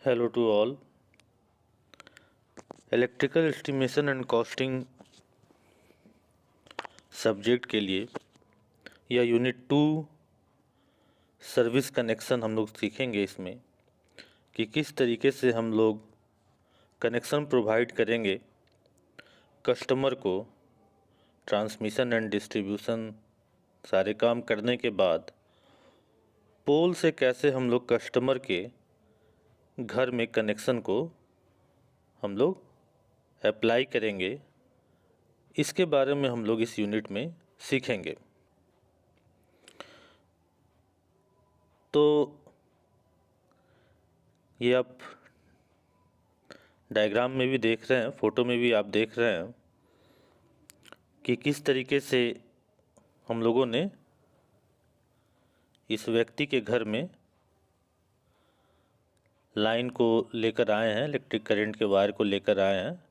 Hello to all. Electrical estimation and costing subject के लिए या यूनिट 2 सर्विस कनेक्शन हम लोग सीखेंगे इसमें कि किस तरीके से हम लोग कनेक्शन प्रोवाइड करेंगे कस्टमर को। ट्रांसमिशन एंड डिस्ट्रीब्यूशन सारे काम करने के बाद पोल से कैसे हम लोग कस्टमर के घर में कनेक्शन को हम लोग अप्लाई करेंगे, इसके बारे में हम लोग इस यूनिट में सीखेंगे। तो ये आप डायग्राम में भी देख रहे हैं, फोटो में भी आप देख रहे हैं कि किस तरीके से हम लोगों ने इस व्यक्ति के घर में लाइन को लेकर आए हैं, इलेक्ट्रिक करंट के वायर को लेकर आए हैं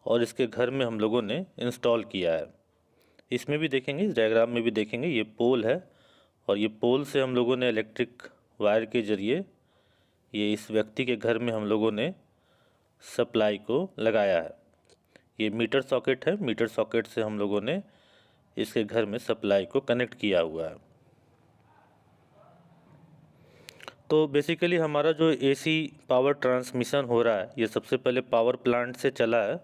और इसके घर में हम लोगों ने इंस्टॉल किया है। इसमें भी देखेंगे, इस डायग्राम में भी देखेंगे, ये पोल है और ये पोल से हम लोगों ने इलेक्ट्रिक वायर के ज़रिए ये इस व्यक्ति के घर में हम लोगों ने सप्लाई को लगाया है। ये मीटर सॉकेट है, मीटर सॉकेट से हम लोगों ने इसके घर में सप्लाई को कनेक्ट किया हुआ है। तो बेसिकली हमारा जो एसी पावर ट्रांसमिशन हो रहा है ये सबसे पहले पावर प्लांट से चला है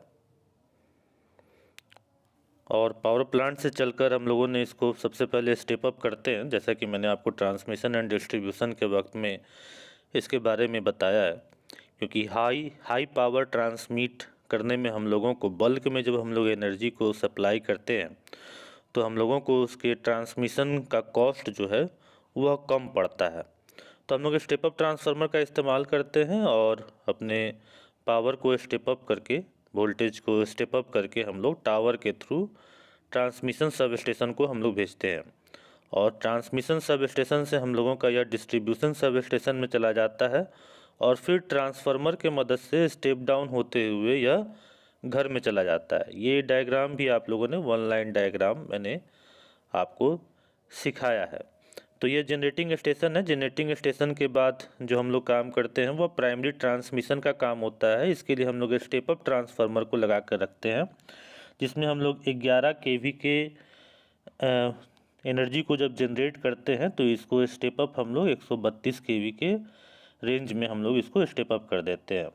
और पावर प्लांट से चलकर हम लोगों ने इसको सबसे पहले स्टेप अप करते हैं, जैसा कि मैंने आपको ट्रांसमिशन एंड डिस्ट्रीब्यूशन के वक्त में इसके बारे में बताया है। क्योंकि हाई पावर ट्रांसमिट करने में हम लोगों को बल्क में जब हम लोग एनर्जी को सप्लाई करते हैं तो हम लोगों को उसके ट्रांसमिशन का कॉस्ट जो है वह कम पड़ता है। तो हम लोग स्टेप अप ट्रांसफार्मर का इस्तेमाल करते हैं और अपने पावर को स्टेप अप करके, वोल्टेज को स्टेप अप करके हम लोग टावर के थ्रू ट्रांसमिशन सब स्टेशन को हम लोग भेजते हैं और ट्रांसमिशन सब स्टेशन से हम लोगों का यह डिस्ट्रीब्यूशन सब स्टेशन में चला जाता है और फिर ट्रांसफार्मर के मदद से स्टेप डाउन होते हुए यह घर में चला जाता है। ये डायग्राम भी आप लोगों ने वन लाइन डायग्राम मैंने आपको सिखाया है। तो ये जनरेटिंग स्टेशन है। जनरेटिंग स्टेशन के बाद जो हम लोग काम करते हैं वह प्राइमरी ट्रांसमिशन का काम होता है। इसके लिए हम लोग स्टेप अप ट्रांसफार्मर को लगा कर रखते हैं, जिसमें हम लोग 11 केवी के एनर्जी को जब जनरेट करते हैं तो इसको स्टेप अप हम लोग 132 केवी के रेंज में हम लोग इसको स्टेप अप कर देते हैं।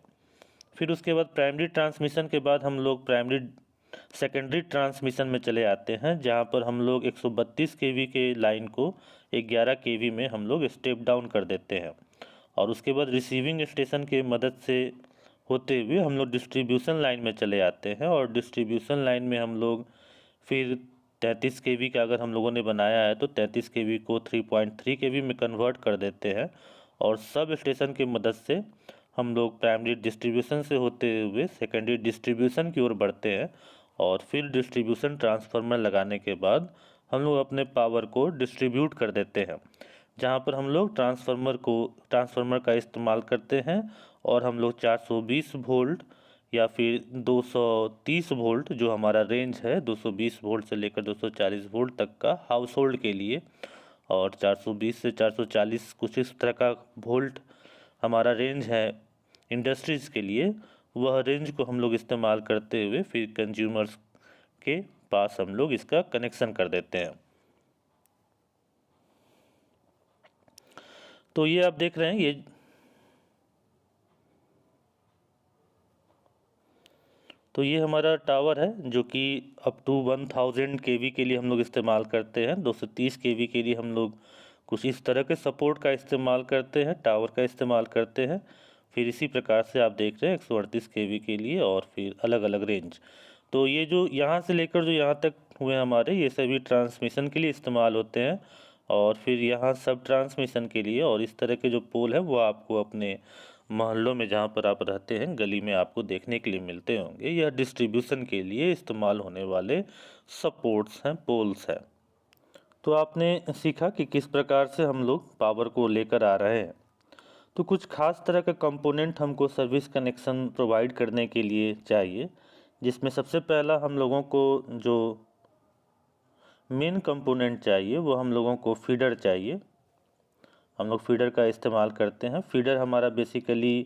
फिर उसके बाद प्राइमरी ट्रांसमिशन के बाद हम लोग सेकेंडरी ट्रांसमिशन में चले आते हैं, जहां पर हम लोग 132 केवी के लाइन को 11 केवी में हम लोग स्टेप डाउन कर देते हैं और उसके बाद रिसीविंग स्टेशन के मदद से होते हुए हम लोग डिस्ट्रीब्यूशन लाइन में चले आते हैं और डिस्ट्रीब्यूशन लाइन में हम लोग फिर 33 केवी का अगर हम लोगों ने बनाया है तो 33 केवी को 3.3 केवी में कन्वर्ट कर देते हैं और सब स्टेशन की मदद से हम लोग प्राइमरी डिस्ट्रीब्यूशन से होते हुए सेकेंडरी डिस्ट्रीब्यूशन की ओर बढ़ते हैं और फिर डिस्ट्रीब्यूशन ट्रांसफार्मर लगाने के बाद हम लोग अपने पावर को डिस्ट्रीब्यूट कर देते हैं, जहां पर हम लोग ट्रांसफार्मर का इस्तेमाल करते हैं और हम लोग 420 वोल्ट या फिर 230 वोल्ट जो हमारा रेंज है 220 वोल्ट से लेकर 240 वोल्ट तक का हाउस होल्ड के लिए और 420 से 440 कुछ इस तरह का वोल्ट हमारा रेंज है इंडस्ट्रीज़ के लिए। वह रेंज को हम लोग इस्तेमाल करते हुए फिर कंज्यूमर्स के पास हम लोग इसका कनेक्शन कर देते हैं। तो ये आप देख रहे हैं, ये हमारा टावर है जो कि अप टू 1000 केवी के लिए हम लोग इस्तेमाल करते हैं। 230 केवी के लिए हम लोग कुछ इस तरह के सपोर्ट का इस्तेमाल करते हैं, टावर का इस्तेमाल करते हैं। फिर इसी प्रकार से आप देख रहे हैं 138 केवी के लिए और फिर अलग अलग रेंज। तो ये जो यहाँ से लेकर जो यहाँ तक हुए हमारे, ये सभी ट्रांसमिशन के लिए इस्तेमाल होते हैं और फिर यहाँ सब ट्रांसमिशन के लिए। और इस तरह के जो पोल है वो आपको अपने मोहल्लों में जहाँ पर आप रहते हैं गली में आपको देखने के लिए मिलते होंगे। यह डिस्ट्रीब्यूशन के लिए इस्तेमाल होने वाले सपोर्ट्स हैं, पोल्स हैं। तो आपने सीखा कि किस प्रकार से हम लोग पावर को लेकर आ रहे हैं। तो कुछ खास तरह का कंपोनेंट हमको सर्विस कनेक्शन प्रोवाइड करने के लिए चाहिए, जिसमें सबसे पहला हम लोगों को जो मेन कंपोनेंट चाहिए वो हम लोगों को फीडर चाहिए। हम लोग फीडर का इस्तेमाल करते हैं। फीडर हमारा बेसिकली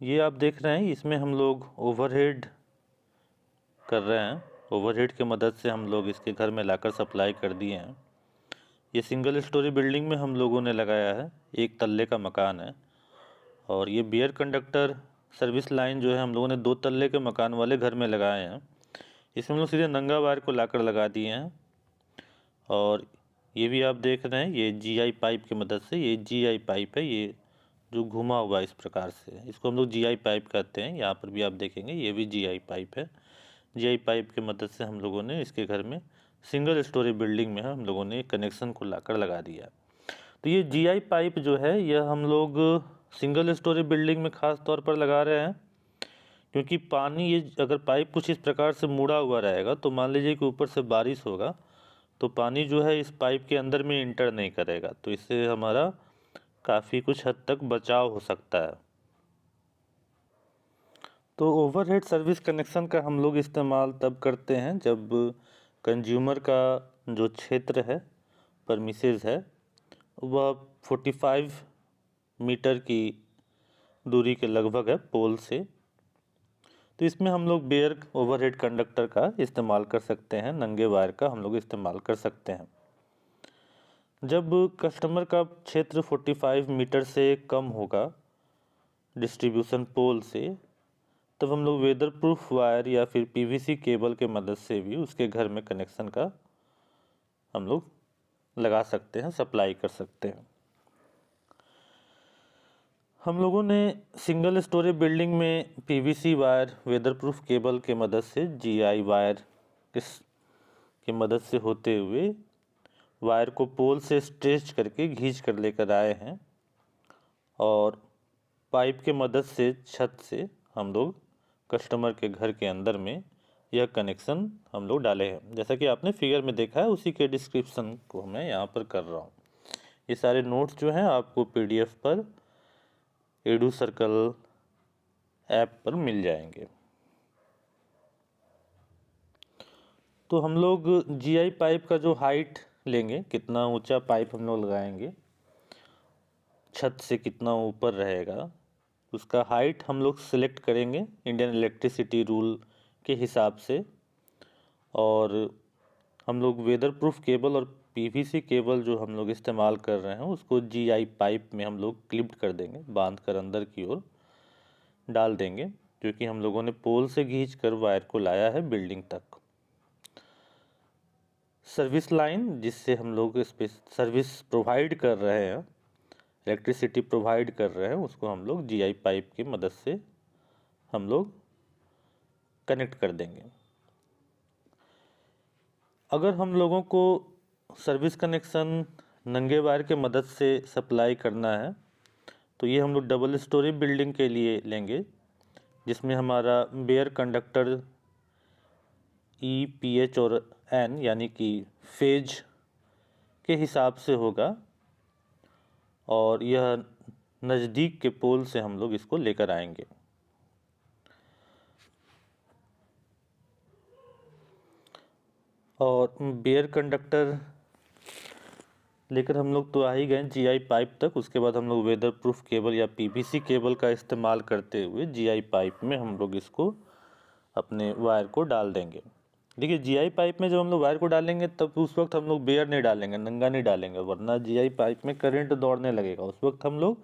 ये आप देख रहे हैं, इसमें हम लोग ओवरहेड कर रहे हैं। ओवरहेड की मदद से हम लोग इसके घर में लाकर सप्लाई कर दिए हैं। ये सिंगल स्टोरी बिल्डिंग में हम लोगों ने लगाया है, एक तल्ले का मकान है। और ये बियर कंडक्टर सर्विस लाइन जो है हम लोगों ने 2 तल्ले के मकान वाले घर में लगाए हैं। इसमें हम लोग सीधे नंगा वायर को लाकर लगा दिए हैं। और ये भी आप देख रहे हैं, ये जीआई पाइप की मदद से, ये जीआई पाइप है, ये जो घुमा हुआ है इस प्रकार से, इसको हम लोग जीआई पाइप कहते हैं। यहाँ पर भी आप देखेंगे ये भी जीआई पाइप है। जीआई पाइप की मदद से हम लोगों ने इसके घर में, सिंगल स्टोरी बिल्डिंग में हम लोगों ने कनेक्शन को लाकर लगा दिया। तो ये जीआई पाइप जो है यह हम लोग सिंगल स्टोरी बिल्डिंग में ख़ास तौर पर लगा रहे हैं, क्योंकि पानी, ये अगर पाइप कुछ इस प्रकार से मुड़ा हुआ रहेगा तो मान लीजिए कि ऊपर से बारिश होगा तो पानी जो है इस पाइप के अंदर में इंटर नहीं करेगा, तो इससे हमारा काफ़ी कुछ हद तक बचाव हो सकता है। तो ओवरहेड सर्विस कनेक्शन का हम लोग इस्तेमाल तब करते हैं जब कंज्यूमर का जो क्षेत्र है, परमिसेस है, वह 45 मीटर की दूरी के लगभग है पोल से। तो इसमें हम लोग बेयर ओवरहेड कंडक्टर का इस्तेमाल कर सकते हैं, नंगे वायर का हम लोग इस्तेमाल कर सकते हैं। जब कस्टमर का क्षेत्र 45 मीटर से कम होगा डिस्ट्रीब्यूशन पोल से, तब हम लोग वेदर प्रूफ वायर या फिर पीवीसी केबल के मदद से भी उसके घर में कनेक्शन का हम लोग लगा सकते हैं, सप्लाई कर सकते हैं। हम लोगों ने सिंगल स्टोरी बिल्डिंग में PVC wire weather proof cable के मदद से, जीआई वायर की मदद से होते हुए वायर को पोल से स्ट्रेच करके घींच कर लेकर आए हैं। और पाइप के मदद से छत से हम लोग कस्टमर के घर के अंदर में यह कनेक्शन हम लोग डाले हैं। जैसा कि आपने फिगर में देखा है, उसी के डिस्क्रिप्शन को मैं यहाँ पर कर रहा हूँ। ये सारे नोट्स जो हैं आपको पीडीएफ पर एडू सर्कल ऐप पर मिल जाएंगे। तो हम लोग जीआई पाइप का जो हाइट लेंगे, कितना ऊंचा पाइप हम लोग लगाएंगे, छत से कितना ऊपर रहेगा, उसका हाइट हम लोग सिलेक्ट करेंगे इंडियन इलेक्ट्रिसिटी रूल के हिसाब से। और हम लोग वेदर प्रूफ केबल और पीवीसी केबल जो हम लोग इस्तेमाल कर रहे हैं उसको जीआई पाइप में हम लोग क्लिप्ड कर देंगे, बांध कर अंदर की ओर डाल देंगे, क्योंकि हम लोगों ने पोल से खींच कर वायर को लाया है बिल्डिंग तक। सर्विस लाइन जिससे हम लोग इस पे सर्विस प्रोवाइड कर रहे हैं, इलेक्ट्रिसिटी प्रोवाइड कर रहे हैं, उसको हम लोग जीआई पाइप की मदद से हम लोग कनेक्ट कर देंगे। अगर हम लोगों को सर्विस कनेक्शन नंगे वायर के मदद से सप्लाई करना है तो ये हम लोग डबल स्टोरी बिल्डिंग के लिए लेंगे, जिसमें हमारा बेयर कंडक्टर ई, पी, एच और एन यानी कि फेज के हिसाब से होगा। और यह नज़दीक के पोल से हम लोग इसको लेकर आएंगे। और बेयर कंडक्टर लेकर हम लोग तो आ ही गए जीआई पाइप तक। उसके बाद हम लोग वेदर प्रूफ केबल या पीवीसी केबल का इस्तेमाल करते हुए जीआई पाइप में हम लोग इसको अपने वायर को डाल देंगे। देखिए, जीआई पाइप में जब हम लोग वायर को डालेंगे तब उस वक्त हम लोग बेयर नहीं डालेंगे, नंगा नहीं डालेंगे, वरना जीआई पाइप में करंट दौड़ने लगेगा। उस वक्त हम लोग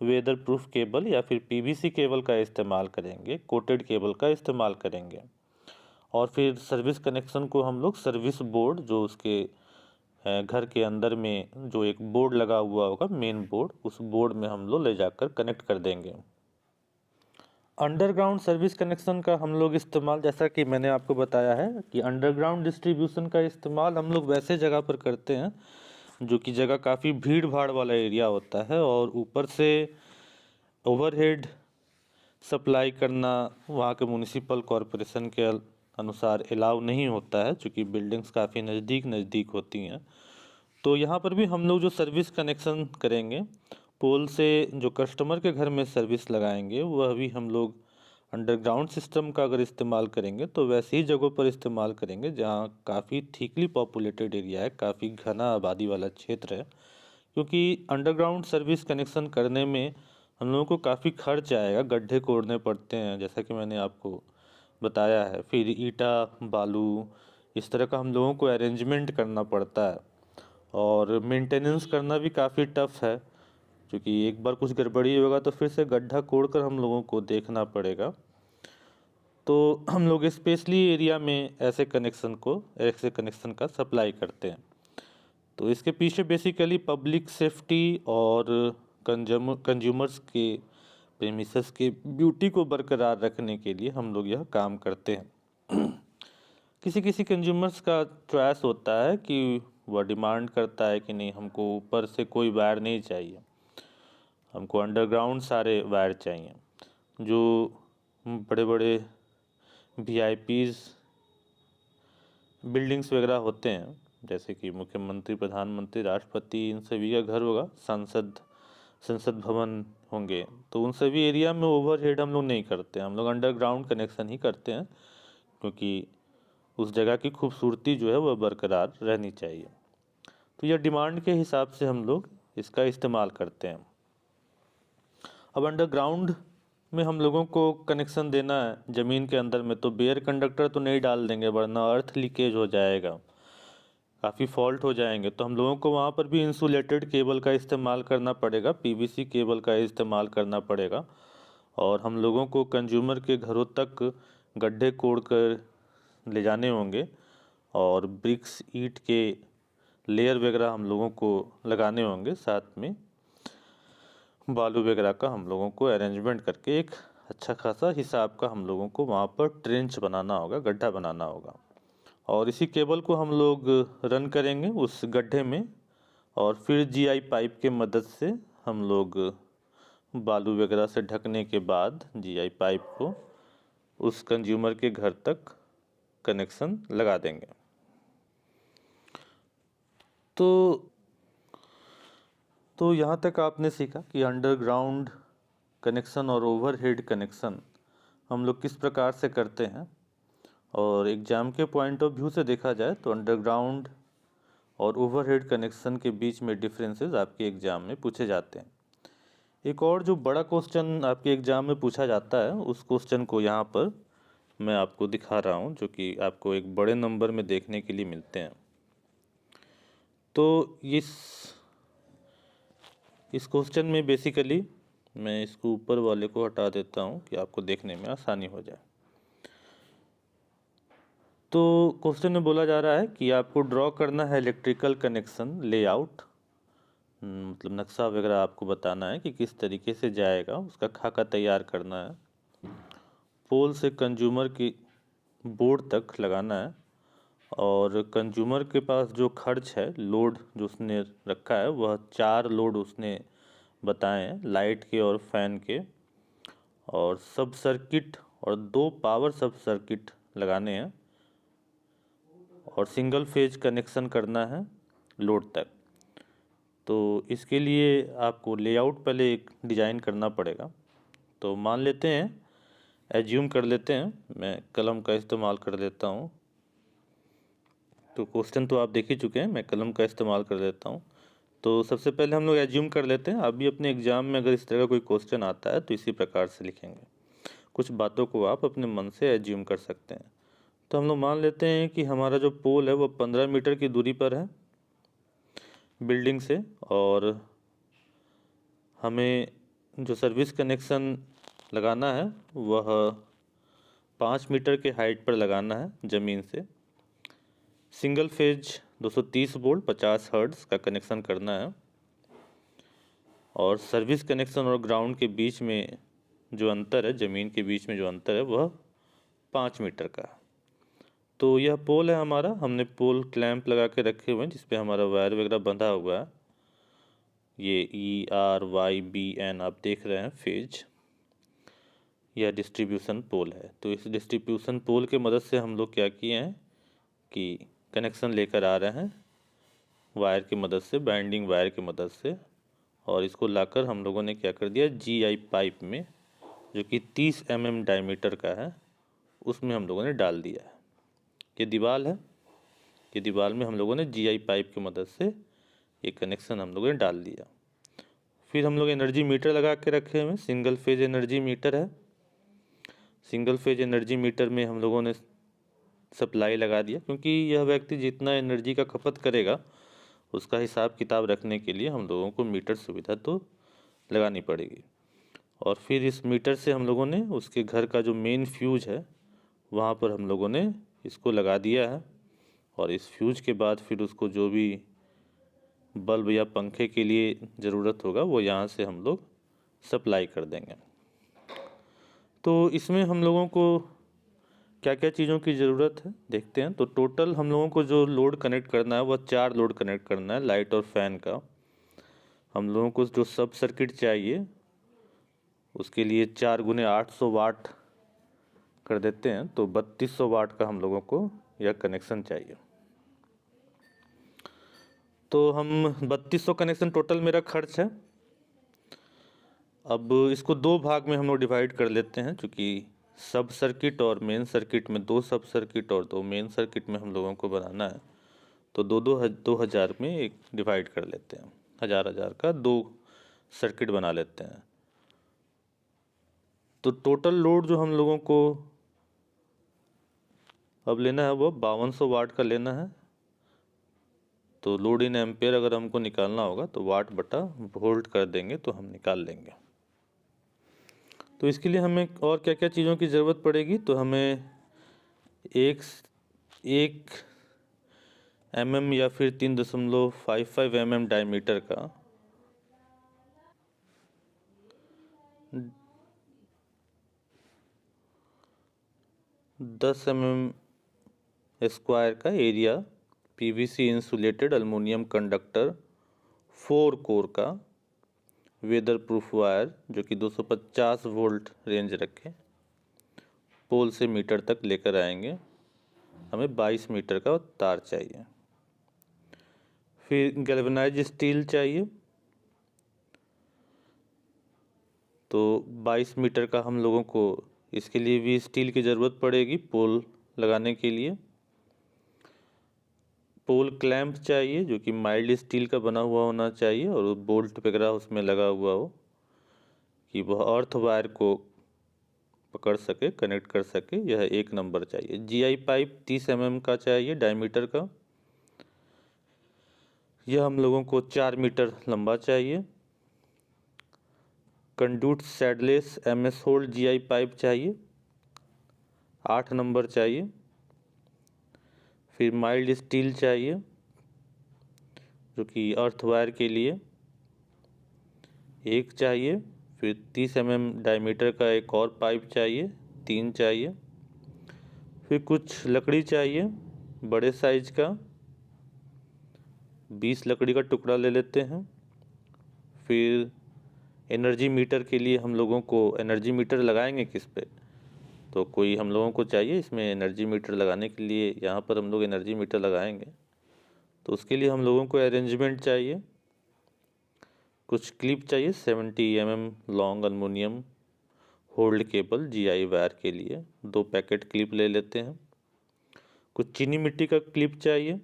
वेदर प्रूफ केबल या फिर पीवीसी केबल का इस्तेमाल करेंगे, कोटेड केबल का इस्तेमाल करेंगे। और फिर सर्विस कनेक्शन को हम लोग सर्विस बोर्ड, जो उसके घर के अंदर में जो एक बोर्ड लगा हुआ होगा, मेन बोर्ड, उस बोर्ड में हम लोग ले जाकर कनेक्ट कर देंगे। अंडरग्राउंड सर्विस कनेक्शन का हम लोग इस्तेमाल, जैसा कि मैंने आपको बताया है कि अंडरग्राउंड डिस्ट्रीब्यूशन का इस्तेमाल हम लोग वैसे जगह पर करते हैं जो कि जगह काफ़ी भीड़ भाड़ वाला एरिया होता है और ऊपर से ओवरहेड सप्लाई करना वहाँ के म्यूनिसिपल कॉरपोरेशन के अनुसार अलाउ नहीं होता है, चूँकि बिल्डिंग्स काफ़ी नज़दीक होती हैं। तो यहाँ पर भी हम लोग जो सर्विस कनेक्शन करेंगे, पोल से जो कस्टमर के घर में सर्विस लगाएंगे, वह भी हम लोग अंडरग्राउंड सिस्टम का अगर इस्तेमाल करेंगे तो वैसी ही जगहों पर इस्तेमाल करेंगे जहाँ काफ़ी थिकली पॉपुलेटेड एरिया है, काफ़ी घना आबादी वाला क्षेत्र है। क्योंकि अंडरग्राउंड सर्विस कनेक्शन करने में हम लोगों को काफ़ी खर्च आएगा, गड्ढे कोड़ने पड़ते हैं जैसा कि मैंने आपको बताया है। फिर ईटा बालू इस तरह का हम लोगों को अरेंजमेंट करना पड़ता है और मेंटेनेंस करना भी काफ़ी टफ है, क्योंकि एक बार कुछ गड़बड़ी होगा तो फिर से गड्ढा कोड़कर हम लोगों को देखना पड़ेगा। तो हम लोग स्पेशली एरिया में ऐसे कनेक्शन का सप्लाई करते हैं। तो इसके पीछे बेसिकली पब्लिक सेफ्टी और कंज्यूमर्स के प्रेमिसेस के ब्यूटी को बरकरार रखने के लिए हम लोग यह काम करते हैं। किसी किसी कंज्यूमर्स का चॉइस होता है कि वह डिमांड करता है कि नहीं, हमको ऊपर से कोई वायर नहीं चाहिए, हमको अंडरग्राउंड सारे वायर चाहिए। जो बड़े बड़े वीआईपीज बिल्डिंग्स वगैरह होते हैं, जैसे कि मुख्यमंत्री, प्रधानमंत्री, राष्ट्रपति, इन सभी का घर होगा, संसद भवन होंगे, तो उन सभी एरिया में ओवरहेड हम लोग नहीं करते, हम लोग अंडरग्राउंड कनेक्शन ही करते हैं, क्योंकि उस जगह की खूबसूरती जो है वह बरकरार रहनी चाहिए। तो यह डिमांड के हिसाब से हम लोग इसका इस्तेमाल करते हैं। अब अंडरग्राउंड में हम लोगों को कनेक्शन देना है ज़मीन के अंदर में, तो बेयर कंडक्टर तो नहीं डाल देंगे, वरना अर्थ लीकेज हो जाएगा, काफ़ी फॉल्ट हो जाएंगे। तो हम लोगों को वहाँ पर भी इंसुलेटेड केबल का इस्तेमाल करना पड़ेगा, पीवीसी केबल का इस्तेमाल करना पड़ेगा। और हम लोगों को कंज्यूमर के घरों तक गड्ढे कोड़ कर ले जाने होंगे और ब्रिक्स ईंट के लेयर वगैरह हम लोगों को लगाने होंगे, साथ में बालू वगैरह का हम लोगों को अरेंजमेंट करके एक अच्छा खासा हिसाब का हम लोगों को वहाँ पर ट्रेंच बनाना होगा, गड्ढा बनाना होगा। और इसी केबल को हम लोग रन करेंगे उस गड्ढे में, और फिर जीआई पाइप के मदद से हम लोग बालू वगैरह से ढकने के बाद जीआई पाइप को उस कंज्यूमर के घर तक कनेक्शन लगा देंगे। तो यहाँ तक आपने सीखा कि अंडरग्राउंड कनेक्शन और ओवरहेड कनेक्शन हम लोग किस प्रकार से करते हैं। और एग्ज़ाम के पॉइंट ऑफ व्यू से देखा जाए तो अंडरग्राउंड और ओवरहेड कनेक्शन के बीच में डिफरेंसेस आपके एग्ज़ाम में पूछे जाते हैं। एक और जो बड़ा क्वेश्चन आपके एग्ज़ाम में पूछा जाता है, उस क्वेश्चन को यहाँ पर मैं आपको दिखा रहा हूँ, जो कि आपको एक बड़े नंबर में देखने के लिए मिलते हैं। तो इस क्वेश्चन में बेसिकली मैं इसको ऊपर वाले को हटा देता हूँ कि आपको देखने में आसानी हो जाए। तो क्वेश्चन में बोला जा रहा है कि आपको ड्रॉ करना है इलेक्ट्रिकल कनेक्शन लेआउट, मतलब नक्शा वगैरह आपको बताना है कि किस तरीके से जाएगा, उसका खाका तैयार करना है, पोल से कंज्यूमर की बोर्ड तक लगाना है, और कंज्यूमर के पास जो खर्च है, लोड जो उसने रखा है, वह 4 लोड उसने बताए हैं, लाइट के और फैन के, और सब सर्किट और 2 पावर सब सर्किट लगाने हैं, और सिंगल फेज कनेक्शन करना है लोड तक। तो इसके लिए आपको लेआउट पहले एक डिज़ाइन करना पड़ेगा। तो मान लेते हैं, एज्यूम कर लेते हैं, मैं कलम का इस्तेमाल कर लेता हूँ। तो क्वेश्चन तो आप देख ही चुके हैं, मैं कलम का इस्तेमाल कर लेता हूँ। तो सबसे पहले हम लोग एज्यूम कर लेते हैं, अभी अपने एग्ज़ाम में अगर इस तरह का कोई क्वेश्चन आता है तो इसी प्रकार से लिखेंगे। कुछ बातों को आप अपने मन से एज्यूम कर सकते हैं। तो हम लोग मान लेते हैं कि हमारा जो पोल है वो 15 मीटर की दूरी पर है बिल्डिंग से, और हमें जो सर्विस कनेक्शन लगाना है वह 5 मीटर के हाइट पर लगाना है ज़मीन से। सिंगल फेज 230 वोल्ट 50 हर्ट्ज़ का कनेक्शन करना है, और सर्विस कनेक्शन और ग्राउंड के बीच में जो अंतर है, ज़मीन के बीच में जो अंतर है, वह 5 मीटर का है। तो यह पोल है हमारा, हमने पोल क्लैंप लगा के रखे हुए हैं जिस पे हमारा वायर वगैरह बंधा हुआ है। ये ERYBN आप देख रहे हैं फेज, यह डिस्ट्रीब्यूशन पोल है। तो इस डिस्ट्रीब्यूशन पोल के मदद से हम लोग क्या किए हैं कि कनेक्शन लेकर आ रहे हैं वायर की मदद से, बाइंडिंग वायर की मदद से, और इसको लाकर हम लोगों ने क्या कर दिया, GI पाइप में, जो कि 30 mm डायमीटर का है, उसमें हम लोगों ने डाल दिया है। ये दीवार है, ये दीवार में हम लोगों ने GI पाइप की मदद से ये कनेक्शन हम लोगों ने डाल दिया। फिर हम लोग एनर्जी मीटर लगा के रखे हुए, सिंगल फेज एनर्जी मीटर है। सिंगल फेज एनर्जी मीटर में हम लोगों ने सप्लाई लगा दिया, क्योंकि यह व्यक्ति जितना एनर्जी का खपत करेगा उसका हिसाब किताब रखने के लिए हम लोगों को मीटर सुविधा तो लगानी पड़ेगी। और फिर इस मीटर से हम लोगों ने उसके घर का जो मेन फ्यूज है वहाँ पर हम लोगों ने इसको लगा दिया है। और इस फ्यूज के बाद फिर उसको जो भी बल्ब या पंखे के लिए ज़रूरत होगा वो यहाँ से हम लोग सप्लाई कर देंगे। तो इसमें हम लोगों को क्या क्या चीज़ों की ज़रूरत है देखते हैं। तो टोटल हम लोगों को जो लोड कनेक्ट करना है वह 4 लोड कनेक्ट करना है, लाइट और फैन का। हम लोगों को जो सब सर्किट चाहिए उसके लिए 4 गुने 800 वाट कर देते हैं, तो 3200 वाट का हम लोगों को यह कनेक्शन चाहिए। तो हम 3200 कनेक्शन टोटल मेरा खर्च है। अब इसको 2 भाग में हम लोग डिवाइड कर लेते हैं, क्योंकि सब सर्किट और मेन सर्किट में 2 सब सर्किट और 2 मेन सर्किट में हम लोगों को बनाना है। तो 2,000 में एक डिवाइड कर लेते हैं, 1000 का 2 सर्किट बना लेते हैं। तो टोटल लोड जो हम लोगों को अब लेना है वो 5200 वाट का लेना है। तो लोड इन एम्पेयर अगर हमको निकालना होगा तो वाट बटा वोल्ट कर देंगे तो हम निकाल लेंगे। तो इसके लिए हमें और क्या क्या चीज़ों की ज़रूरत पड़ेगी, तो हमें एक mm या फिर 3.55 mm डायमीटर का 10 mm स्क्वायर का area PVC insulated aluminium conductor 4 core का वेदर प्रूफ वायर जो कि 250 वोल्ट रेंज रखे, पोल से मीटर तक लेकर आएंगे। हमें 22 मीटर का तार चाहिए। फिर गैल्वेनाइज स्टील चाहिए, तो 22 मीटर का हम लोगों को इसके लिए भी स्टील की ज़रूरत पड़ेगी पोल लगाने के लिए। पोल क्लैंप चाहिए जो कि माइल्ड स्टील का बना हुआ होना चाहिए और बोल्ट वगैरह उसमें लगा हुआ हो कि वह अर्थ वायर को पकड़ सके, कनेक्ट कर सके। यह 1 नंबर चाहिए। जीआई पाइप 30 mm का चाहिए डायमीटर का, यह हम लोगों को 4 मीटर लंबा चाहिए। कंडूट सैडलेस एमएस होल्ड जीआई पाइप चाहिए, 8 नंबर चाहिए। फिर माइल्ड स्टील चाहिए जो कि अर्थ वायर के लिए 1 चाहिए। फिर 30 mm डायमीटर का एक और पाइप चाहिए, 3 चाहिए। फिर कुछ लकड़ी चाहिए बड़े साइज का, 20 लकड़ी का टुकड़ा ले लेते हैं। फिर एनर्जी मीटर के लिए हम लोगों को एनर्जी मीटर लगाएंगे किस पे, तो कोई हम लोगों को चाहिए इसमें एनर्जी मीटर लगाने के लिए। यहाँ पर हम लोग एनर्जी मीटर लगाएंगे तो उसके लिए हम लोगों को अरेंजमेंट चाहिए, कुछ क्लिप चाहिए 70 mm long aluminium hold cable GI wire के लिए, 2 पैकेट क्लिप ले लेते हैं। कुछ चीनी मिट्टी का क्लिप चाहिए,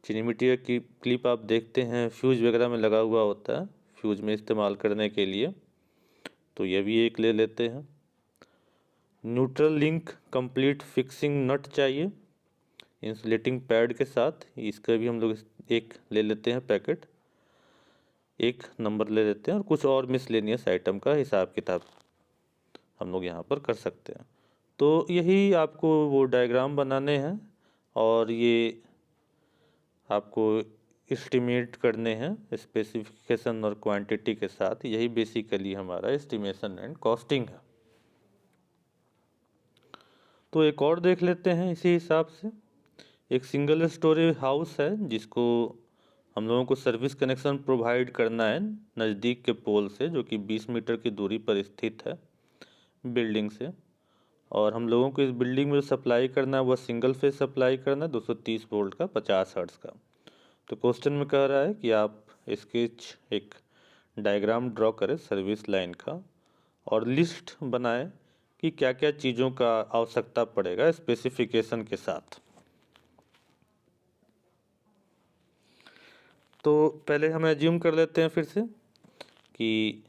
चीनी मिट्टी का क्लिप आप देखते हैं फ्यूज वगैरह में लगा हुआ होता है, फ्यूज में इस्तेमाल करने के लिए, तो यह भी 1 ले लेते हैं। न्यूट्रल लिंक कंप्लीट फिक्सिंग नट चाहिए इंसुलेटिंग पैड के साथ, इसका भी हम लोग 1 ले लेते हैं पैकेट, 1 नंबर ले लेते हैं। और कुछ और मिसलेनियस आइटम का हिसाब किताब हम लोग यहाँ पर कर सकते हैं। तो यही आपको वो डायग्राम बनाने हैं और ये आपको एस्टिमेट करने हैं स्पेसिफिकेशन और क्वांटिटी के साथ। यही बेसिकली हमारा एस्टिमेशन एंड कॉस्टिंग है। तो एक और देख लेते हैं इसी हिसाब से। एक सिंगल स्टोरी हाउस है जिसको हम लोगों को सर्विस कनेक्शन प्रोवाइड करना है नज़दीक के पोल से, जो कि 20 मीटर की दूरी पर स्थित है बिल्डिंग से। और हम लोगों को इस बिल्डिंग में जो सप्लाई करना है वह सिंगल फेज सप्लाई करना है 230 वोल्ट का 50 हर्ट्ज का। तो क्वेश्चन में कह रहा है कि आप स्केच एक डायग्राम ड्रॉ करें सर्विस लाइन का और लिस्ट बनाएं कि क्या क्या चीज़ों का आवश्यकता पड़ेगा स्पेसिफिकेशन के साथ। तो पहले हम एज्यूम कर लेते हैं फिर से कि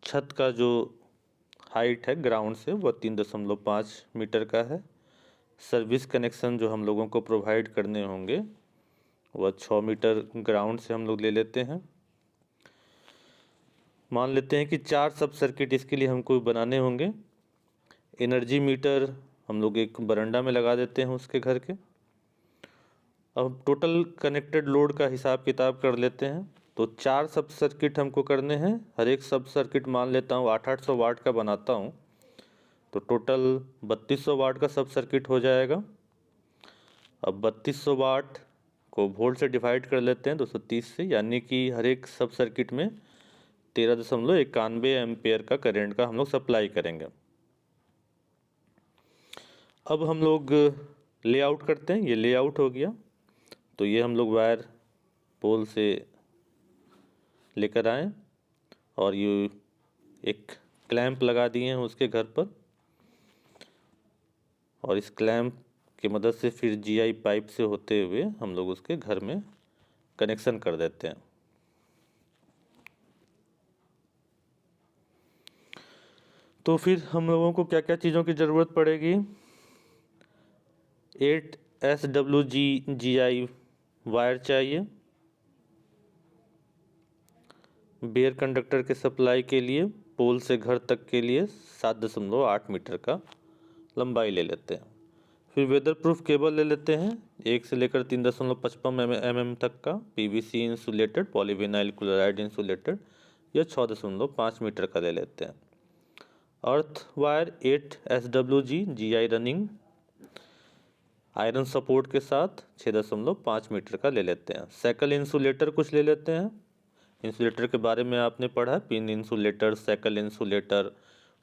छत का जो हाइट है ग्राउंड से वह 3.5 मीटर का है। सर्विस कनेक्शन जो हम लोगों को प्रोवाइड करने होंगे वह 6 मीटर ग्राउंड से हम लोग ले लेते हैं। मान लेते हैं कि 4 सब सर्किट इसके लिए हमको बनाने होंगे। एनर्जी मीटर हम लोग एक बरंडा में लगा देते हैं उसके घर के। अब टोटल कनेक्टेड लोड का हिसाब किताब कर लेते हैं। तो 4 सब सर्किट हमको करने हैं। हर एक सब सर्किट मान लेता हूँ 800 वाट का बनाता हूँ, तो टोटल 3200 वाट का सब सर्किट हो जाएगा। अब 3200 वाट को वोल्ट से डिवाइड कर लेते हैं 230 से, यानी कि हर एक सब सर्किट में 13.91 एम्पेयर का करंट का हम लोग सप्लाई करेंगे। अब हम लोग लेआउट करते हैं। ये लेआउट हो गया, तो ये हम लोग वायर पोल से लेकर आए और ये एक क्लैंप लगा दिए हैं उसके घर पर, और इस क्लैंप की मदद से फिर जीआई पाइप से होते हुए हम लोग उसके घर में कनेक्शन कर देते हैं। तो फिर हम लोगों को क्या क्या चीज़ों की ज़रूरत पड़ेगी। 8 SWG GI वायर चाहिए। बेयर कंडक्टर के सप्लाई के लिए पोल से घर तक के लिए 7.8 मीटर का लंबाई ले लेते हैं। फिर वेदर प्रूफ केबल ले लेते हैं 1 से लेकर 3.55 mm तक का PVC insulated polyvinyl chloride insulated, या 6.5 मीटर का ले लेते हैं। Earth wire 8 SWG GI running iron support के साथ 6.5 मीटर का ले लेते हैं। सैकल इंसुलेटर कुछ ले लेते हैं। इंसुलेटर के बारे में आपने पढ़ा, pin insulator, cycle insulator,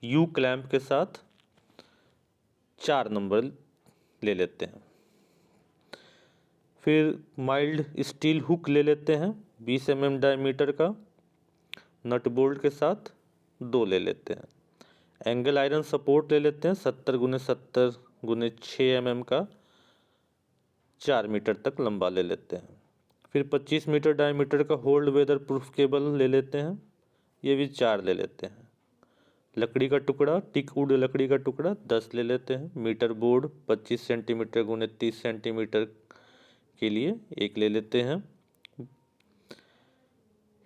you clamp के साथ 4 नंबर ले लेते हैं। फिर माइल्ड स्टील हुक ले लेते हैं 20 mm डायमीटर का, नट बोल्ट के साथ 2 ले लेते हैं। एंगल आयरन सपोर्ट ले लेते हैं 70x70x6 mm का, 4 मीटर तक लंबा ले लेते हैं। फिर 25 मीटर डायमीटर का होल्ड वेदर प्रूफ केबल ले लेते हैं, ये भी 4 ले लेते हैं। लकड़ी का टुकड़ा, टिक वुड लकड़ी का टुकड़ा 10 ले लेते हैं। मीटर बोर्ड 25 सेंटीमीटर गुने 30 सेंटीमीटर के लिए 1 ले लेते हैं।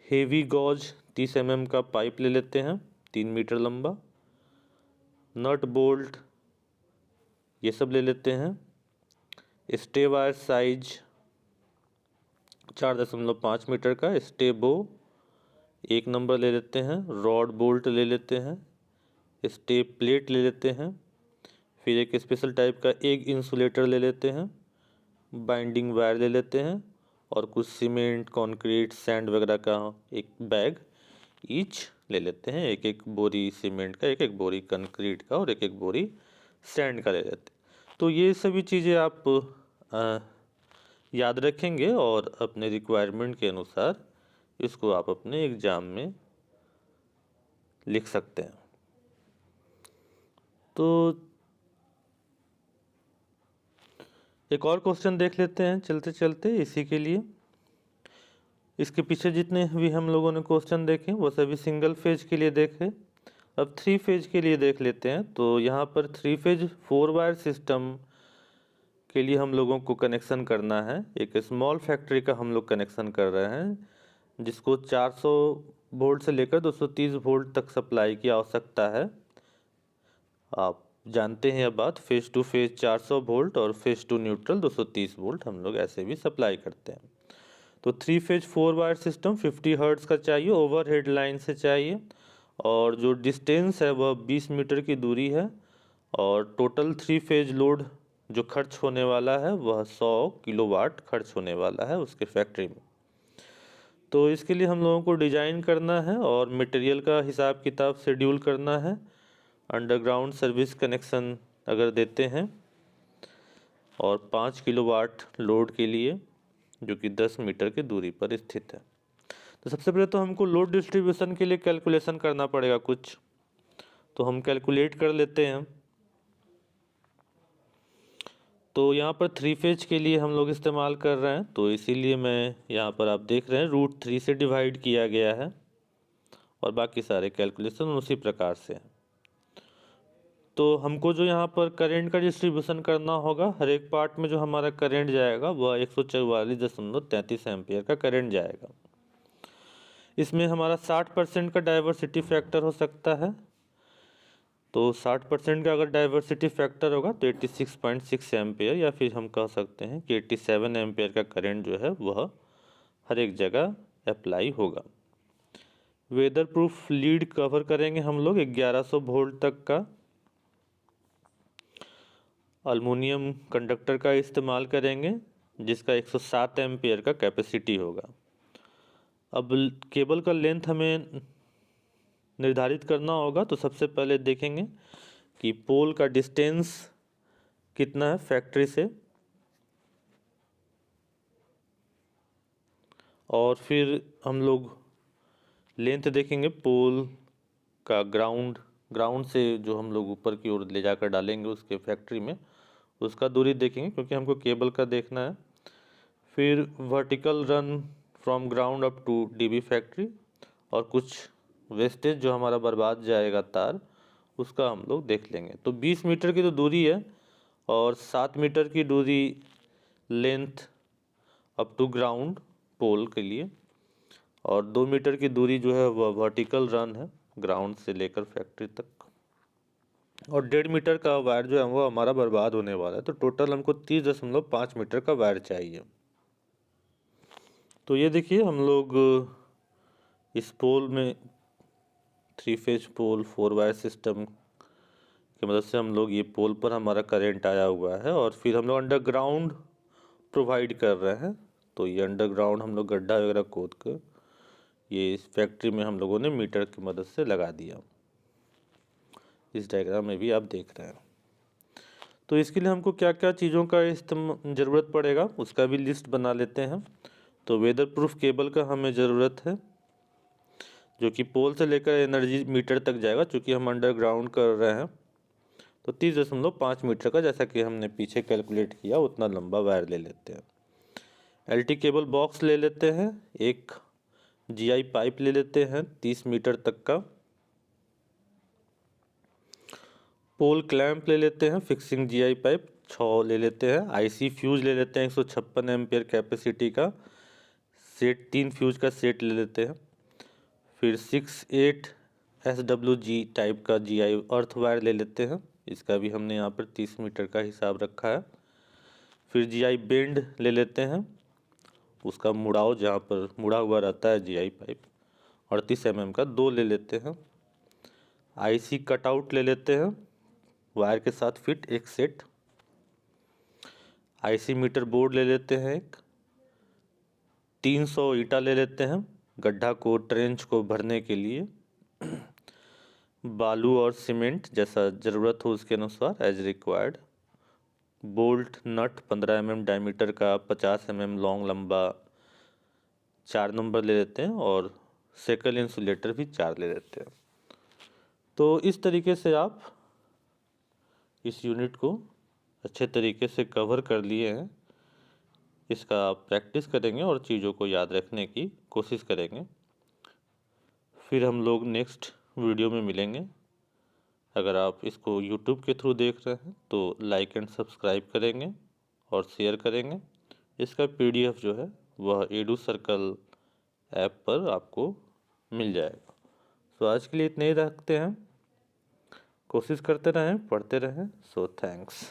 हेवी गॉज 30 mm का पाइप ले लेते हैं 3 मीटर लंबा। नट बोल्ट ये सब ले लेते हैं। स्टे वायर साइज 4.5 मीटर का स्टे बो 1 नंबर ले लेते हैं। रॉड बोल्ट ले लेते हैं। स्टे प्लेट ले लेते हैं। फिर एक स्पेशल टाइप का एग इंसुलेटर ले लेते हैं। बाइंडिंग वायर ले लेते हैं और कुछ सीमेंट, कंक्रीट, सैंड वगैरह का एक बैग ईच ले लेते हैं। एक एक बोरी सीमेंट का, एक एक बोरी कंक्रीट का और एक एक बोरी सैंड का ले लेते हैं। तो ये सभी चीज़ें आप याद रखेंगे और अपने रिक्वायरमेंट के अनुसार इसको आप अपने एग्ज़ाम में लिख सकते हैं। तो एक और क्वेश्चन देख लेते हैं चलते चलते इसी के लिए। इसके पीछे जितने भी हम लोगों ने क्वेश्चन देखे वो सभी सिंगल फेज के लिए देखे। अब 3 फेज के लिए देख लेते हैं। तो यहाँ पर 3 फेज 4 वायर सिस्टम के लिए हम लोगों को कनेक्शन करना है। एक स्मॉल फैक्ट्री का हम लोग कनेक्शन कर रहे हैं जिसको 400 वोल्ट से लेकर 230 वोल्ट तक सप्लाई की आवश्यकता है। आप जानते हैं यह बात, फेज टू फेज 400 वोल्ट और फेज टू न्यूट्रल 230 वोल्ट हम लोग ऐसे भी सप्लाई करते हैं। तो 3 फेज 4 वायर सिस्टम 50 हर्ट्ज का चाहिए, ओवरहेड लाइन से चाहिए, और जो डिस्टेंस है वह 20 मीटर की दूरी है, और टोटल 3 फेज लोड जो खर्च होने वाला है वह 100 किलोवाट खर्च होने वाला है उसके फैक्ट्री में। तो इसके लिए हम लोगों को डिज़ाइन करना है और मटेरियल का हिसाब किताब शेड्यूल करना है। अंडरग्राउंड सर्विस कनेक्शन अगर देते हैं और 5 किलोवाट लोड के लिए जो कि 10 मीटर की दूरी पर स्थित है। तो सबसे पहले तो हमको लोड डिस्ट्रीब्यूशन के लिए कैलकुलेशन करना पड़ेगा कुछ, तो हम कैलकुलेट कर लेते हैं। तो यहाँ पर 3 फेज के लिए हम लोग इस्तेमाल कर रहे हैं, तो इसीलिए मैं यहाँ पर आप देख रहे हैं √3 से डिवाइड किया गया है। और बाकी सारे कैलकुलेशन उसी प्रकार से हैं। तो हमको जो यहाँ पर करंट का डिस्ट्रीब्यूशन करना होगा, हर एक पार्ट में जो हमारा करंट जाएगा वह 144.33 एम्पियर का करंट जाएगा। इसमें हमारा 60% का डाइवर्सिटी फैक्टर हो सकता है। तो 60% का अगर डाइवर्सिटी फैक्टर होगा तो 86.6 एम्पियर, या फिर हम कह सकते हैं कि 87 एम्पियर का करंट जो है वह हर एक जगह अप्लाई होगा। वेदर प्रूफ लीड कवर करेंगे हम लोग 1100 वोल्ट तक का। अल्मुनियम कंडक्टर का इस्तेमाल करेंगे जिसका 107 एम्पियर का कैपेसिटी होगा। अब केबल का लेंथ हमें निर्धारित करना होगा, तो सबसे पहले देखेंगे कि पोल का डिस्टेंस कितना है फैक्ट्री से, और फिर हम लोग लेंथ देखेंगे पोल का ग्राउंड से जो हम लोग ऊपर की ओर ले जाकर डालेंगे उसके फैक्ट्री में, उसका दूरी देखेंगे क्योंकि हमको केबल का देखना है। फिर vertical run from ground up to DB factory, और कुछ वेस्टेज जो हमारा बर्बाद जाएगा तार, उसका हम लोग देख लेंगे। तो 20 मीटर की तो दूरी है और 7 मीटर की दूरी लेंथ अप टू ग्राउंड पोल के लिए, और 2 मीटर की दूरी जो है वह वर्टिकल रन है ग्राउंड से लेकर फैक्ट्री तक, और 1.5 मीटर का वायर जो है वो हमारा बर्बाद होने वाला है। तो टोटल हमको 30.5 मीटर का वायर चाहिए। तो ये देखिए हम लोग इस पोल में 3 फेज पोल 4 वायर सिस्टम की मदद से हम लोग ये पोल पर हमारा करंट आया हुआ है, और फिर हम लोग अंडरग्राउंड प्रोवाइड कर रहे हैं। तो ये अंडरग्राउंड हम लोग गड्ढा वगैरह खोद कर ये इस फैक्ट्री में हम लोगों ने मीटर की मदद से लगा दिया। इस डायग्राम में भी आप देख रहे हैं। तो इसके लिए हमको क्या क्या चीज़ों का ज़रूरत पड़ेगा उसका भी लिस्ट बना लेते हैं। तो वेदर प्रूफ केबल का हमें ज़रूरत है जो कि पोल से लेकर एनर्जी मीटर तक जाएगा, चूँकि हम अंडरग्राउंड कर रहे हैं। तो 30.5 मीटर का, जैसा कि हमने पीछे कैलकुलेट किया, उतना लंबा वायर ले लेते हैं। एलटी केबल बॉक्स ले लेते हैं, एक जीआई पाइप ले लेते हैं 30 मीटर तक का, पोल क्लैंप ले लेते हैं, फिक्सिंग जीआई पाइप 6 ले लेते हैं, आईसी फ्यूज ले लेते हैं 156 एम्पियर कैपेसिटी का सेट, 3 फ्यूज का सेट ले लेते हैं। फिर 6-8 SWG टाइप का जीआई अर्थ वायर ले लेते हैं, इसका भी हमने यहाँ पर 30 मीटर का हिसाब रखा है। फिर जीआई बेंड ले लेते हैं, उसका मुड़ाव जहाँ पर मुड़ा हुआ रहता है जीआई पाइप 38 mm का 2 ले लेते हैं। आईसी कटआउट ले लेते हैं वायर के साथ फिट एक सेट। आईसी मीटर बोर्ड ले लेते हैं एक। 300 ईटा ले लेते हैं गड्ढा को ट्रेंच को भरने के लिए। बालू और सीमेंट जैसा ज़रूरत हो उसके अनुसार as required. Bolt nut 15 mm diameter का 50 mm लॉन्ग लंबा 4 नंबर ले लेते हैं, और सेकल इंसुलेटर भी 4 ले लेते हैं। तो इस तरीके से आप इस यूनिट को अच्छे तरीके से कवर कर लिए हैं। इसका आप प्रैक्टिस करेंगे और चीज़ों को याद रखने की कोशिश करेंगे। फिर हम लोग नेक्स्ट वीडियो में मिलेंगे। अगर आप इसको यूट्यूब के थ्रू देख रहे हैं तो लाइक एंड सब्सक्राइब करेंगे और शेयर करेंगे। इसका PDF जो है वह एडू सर्कल ऐप पर आपको मिल जाएगा। तो आज के लिए इतने ही रखते हैं। कोशिश करते रहें, पढ़ते रहें। So thanks.